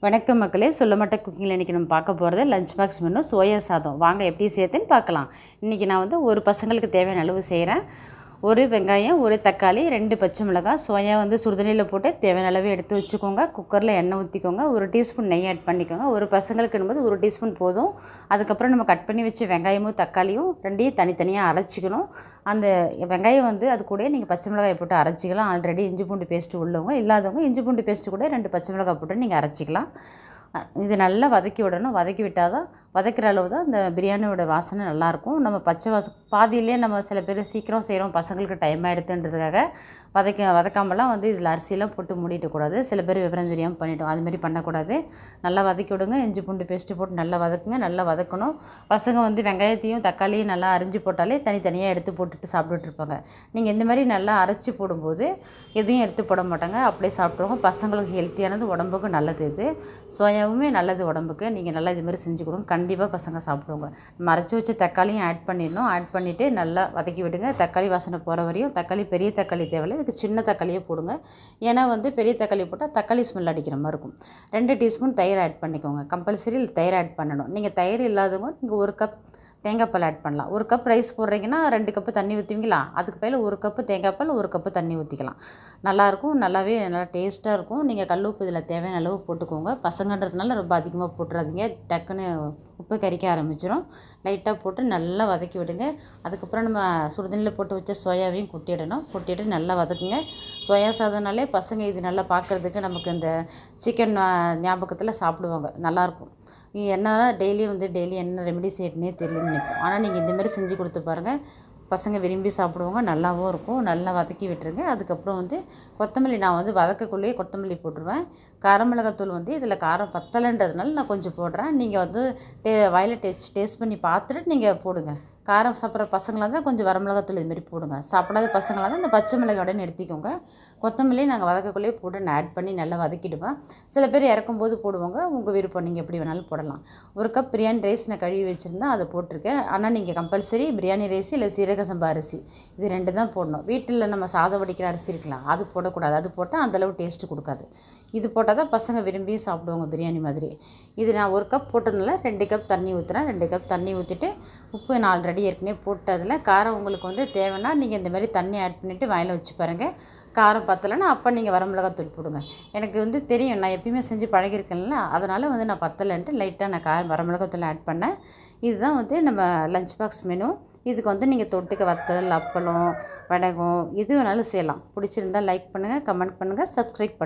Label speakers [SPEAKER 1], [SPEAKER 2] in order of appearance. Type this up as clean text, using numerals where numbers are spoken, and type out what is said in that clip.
[SPEAKER 1] வணக்கம் மக்களே, சொல்லமாட்ட குக்கிங்கில் இன்றைக்கி நம்ம பார்க்க போகிறது லஞ்ச் பாக்ஸ் மெனு சோயா சாதம். வாங்க எப்படி சேர்த்துன்னு பார்க்கலாம். இன்றைக்கி நான் வந்து ஒரு பசங்களுக்கு தேவையான அளவு செய்கிறேன். ஒரு வெங்காயம், ஒரு தக்காளி, 2 பச்சை மிளகாய், சோயா வந்து சுடுதண்ணியில் போட்டு தேவையான அளவு எடுத்து வச்சுக்கோங்க. குக்கரில் எண்ணெய் ஊற்றிக்கோங்க. 1 டீஸ்பூன் நெய் ஆட் பண்ணிக்கோங்க. ஒரு பசங்களுக்குன்னும்போது 1 டீஸ்பூன் போதும். அதுக்கப்புறம் நம்ம கட் பண்ணி வச்சு வெங்காயமும் தக்காளியும் ரெண்டையும் தனித்தனியாக அரைச்சிக்கணும். அந்த வெங்காயம் வந்து அது கூட நீங்கள் பச்சை மிளகாய் போட்டு அரைச்சிக்கலாம். ஆல்ரெடி இஞ்சி பூண்டு பேஸ்ட்டு உள்ளவங்க, இல்லாதவங்க இஞ்சி பூண்டு பேஸ்ட்டு கூட 2 பச்சை மிளகாய் போட்டு நீங்கள் அரைச்சிக்கலாம். இது நல்லா வதக்கி விடணும். வதக்கி விட்டால் தான் வதக்கிற அளவு தான் இந்த பிரியாணியோட வாசனை நல்லாயிருக்கும். நம்ம பச்சை பாதியிலே நம்ம சில பேர் சீக்கிரம் செய்கிறோம், பசங்களுக்கு டைம் ஆகிடுதுன்றதுக்காக வதக்காமலாம் வந்து இதில் அரிசியெல்லாம் போட்டு மூடிடக்கூடாது. சில பேர் விவரம் தெரியாமல் பண்ணிட்டோம், அதுமாரி பண்ணக்கூடாது. நல்லா வதக்கி விடுங்க. இஞ்சி பூண்டு பேஸ்ட்டு போட்டு நல்லா வதக்குங்க. நல்லா வதக்கணும். பசங்க வந்து வெங்காயத்தையும் தக்காளியும் நல்லா அரிஞ்சு போட்டாலே தனித்தனியாக எடுத்து போட்டுட்டு சாப்பிட்டுட்டு இருப்பாங்க. நீங்கள் இந்த மாதிரி நல்லா அரைச்சி போடும்போது எதையும் எடுத்து போட மாட்டாங்க, அப்படியே சாப்பிட்ருவாங்க. பசங்களுக்கு ஹெல்த்தியானது, உடம்புக்கும் நல்லது. இது சோயாவுமே நல்லது உடம்புக்கு. நீங்கள் நல்லா இதுமாதிரி செஞ்சு கொடுங்க, கண்டிப்பாக பசங்க சாப்பிடுவாங்க. நம்ம அரைச்சி வச்ச தக்காளியும் ஆட் பண்ணிடணும். ஆட் பண்ணிவிட்டு நல்லா வதக்கி விடுங்க. தக்காளி வாசனை போகிற வரையும். தக்காளி பெரிய தக்காளி தேவையில்லை, இதுக்கு சின்ன தக்காளியே போடுங்க. ஏன்னா வந்து பெரிய தக்காளி போட்டால் தக்காளி ஸ்மெல் அடிக்கிற மாதிரி இருக்கும். 2 டீஸ்பூன் தயிர் ஆட் பண்ணிக்கோங்க. கம்பல்சரி தயிர் ஆட் பண்ணணும். நீங்கள் தயிர் இல்லாதவங்க நீங்கள் 1 கப் தேங்காய் பால் ஆட் பண்ணலாம். 1 கப் ரைஸ் போடுறீங்கன்னா 2 கப்பு தண்ணி ஊற்றுவீங்களா, அதுக்கு பதில் 1 கப்பு தேங்காய் பால் 1 கப்பு தண்ணி ஊற்றிக்கலாம். நல்லாயிருக்கும். நல்லா டேஸ்ட்டாக இருக்கும். நீங்கள் கல் உப்பு இதில் தேவையான அளவு போட்டுக்கோங்க. பசங்கன்றதுனால ரொம்ப அதிகமாக போட்டுறாதீங்க, டக்குன்னு உப்பு கறிக்க ஆரம்பிச்சிடும். லைட்டாக போட்டு நல்லா வதக்கி விடுங்க. அதுக்கப்புறம் நம்ம சுடுதண்ணியில் போட்டு வச்ச சோயாவையும் கொட்டிடணும். கொட்டிட்டு நல்லா வதக்குங்க. சோயா சாதம்னாலே பசங்க இது நல்லா பார்க்குறதுக்கு நமக்கு இந்த சிக்கன் ஞாபகத்தில் சாப்பிடுவாங்க, நல்லாயிருக்கும். என்ன டெய்லி என்ன ரெமெடி செய்யணுன்னே தெரியலன்னு நினைப்போம். ஆனால் நீங்கள் இந்தமாதிரி செஞ்சு கொடுத்து பாருங்கள், பசங்க விரும்பி சாப்பிடுவாங்க. நல்லாவும் இருக்கும். நல்லா வதக்கி விட்டுருங்க. அதுக்கப்புறம் வந்து கொத்தமல்லி, நான் வந்து வதக்கக்குள்ளேயே கொத்தமல்லி போட்டுருவேன். காரமிளகாத்தூள் வந்து இதில் காரம் பத்தலைன்றதுனால நான் கொஞ்சம் போடுறேன். நீங்கள் வந்து வாயில் டேஸ்ட் பண்ணி பார்த்துட்டு நீங்கள் போடுங்க. காரம் சாப்பிட்ற பசங்களாக இருந்தால் கொஞ்சம் வரமிளகாத்தூள் இதுமாரி போடுங்க. சாப்பிடாத பசங்களாக இருந்தால் இந்த பச்சை மிளகாயோட நிறுத்திக்கோங்க. கொத்தமல்லி நாங்கள் வதக்கக்குள்ளேயே போட்டு நான் ஆட் பண்ணி நல்லா வதக்கிடுவேன். சில பேர் இறக்கும்போது போடுவாங்க, உங்கள் விருப்பம், நீங்கள் எப்படி வேணாலும் போடலாம். 1 கப் பிரியாணி ரைஸ் நான் கழுவி வச்சுருந்தேன், அதை போட்டிருக்கேன். ஆனால் நீங்கள் கம்பல்சரி பிரியாணி ரைஸ் இல்லை சீரக சம்பா அரிசி, இது 2 தான் போடணும். வீட்டில் நம்ம சாதம் வடிக்கிற அரிசி இருக்கலாம், அது போடக்கூடாது. அது போட்டால் அந்தளவு டேஸ்ட்டு கொடுக்காது. இது போட்டால் தான் பசங்க விரும்பி சாப்பிடுவாங்க பிரியாணி மாதிரி. இது நான் 1 கப் போட்டதுனால 2 கப் தண்ணி ஊற்றுறேன். 2 கப் தண்ணி ஊற்றிட்டு உப்பு நான் ஆல்ரெடி ஏற்கனவே போட்டதில் காரம் உங்களுக்கு வந்து தேவைன்னா நீங்கள் இந்தமாதிரி தண்ணி ஆட் பண்ணிவிட்டு வாயில் வச்சு பாருங்கள். காரம் பத்தலைன்னா அப்போ நீங்கள் வரமிளகாத்தூள் போடுங்க. எனக்கு வந்து தெரியும், நான் எப்பயுமே செஞ்சு பழகிருக்கேன்ல, அதனால் வந்து நான் பத்தலைன்ட்டு லைட்டாக நான் வரமிளகாத்தூள் ஆட் பண்ணேன். இதுதான் வந்து நம்ம லஞ்ச் பாக்ஸ் மெனு. இதுக்கு வந்து நீங்கள் தொட்டுக்க வத்தல், அப்பளம், வடகம் எது வேணாலும் செய்யலாம். பிடிச்சிருந்தால் லைக் பண்ணுங்கள், கமெண்ட் பண்ணுங்கள், சப்ஸ்கிரைப் பண்ணுங்கள்.